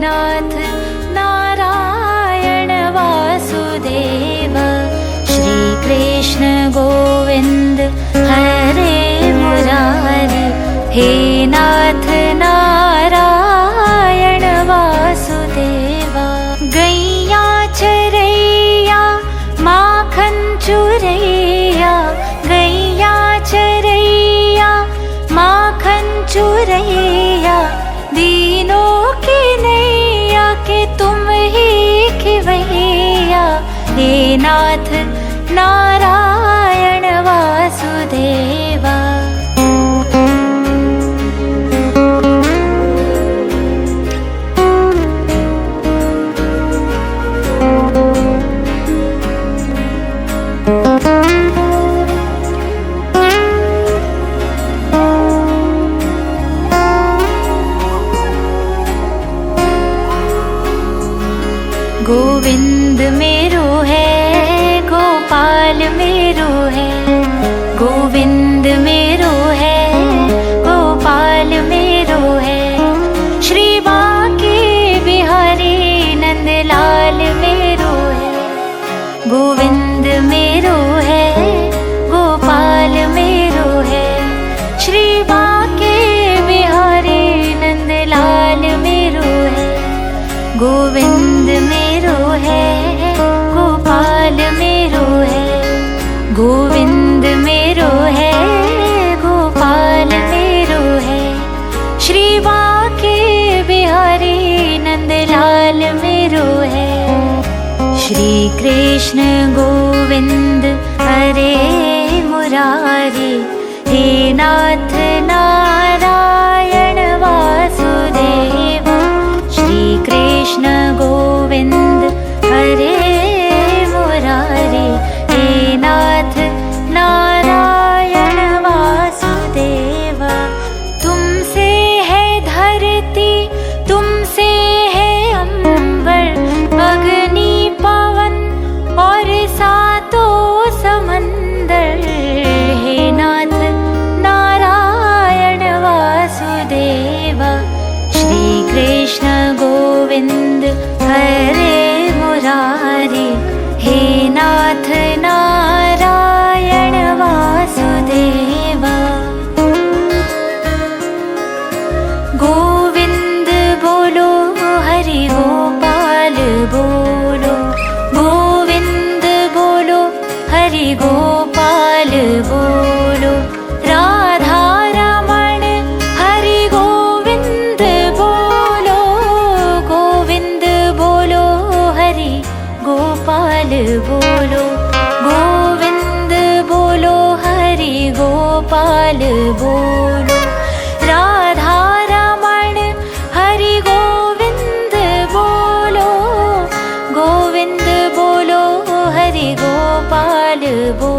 नाथ नारायण वासुदेव श्री कृष्ण गोविंद हरे मुरारी हे नाथ नारायण वासुदेवा गैया चरैया माखन चुरैया गैया चरैया माखन चुरैया दीनों की नैया के तुम ही खिवैया हे नाथ नारायण वासुदेवा बाके बिहारी नंदलाल मेरो है, गोविंद मेरो है, गोपाल मेरो है, गोविंद मेरो है, गोपाल मेरो है। श्री बाके बिहारी नंदलाल मेरो है। श्री कृष्ण गोविंद हरे मुरारी, हे नाथ नारायण वासुदेव। श्री कृष्ण गोविंद हरे मुरारी, हे नाथ नारायण वासुदेव। तुमसे है धरती, तुमसे है अंबर, अग्नि पवन और सातों समंदर। हे नाथ नारायण वासुदेव। श्री कृष्ण गोविंद हरे मुरारी, हे नाथ नारायण वासुदेव। गोविंद बोलो हरि गोपाल बोलो, गोविंद बोलो हरि गोपाल बोलो। राधा रमण हरि गोविंद बोलो, गोविंद बोलो हरि गोपाल बोलो, गोविंद बोलो हरि गोपाल बोलो। राधा रमण हरि गोविंद बोलो, गोविंद बोलो हरि गोपाल बोलो।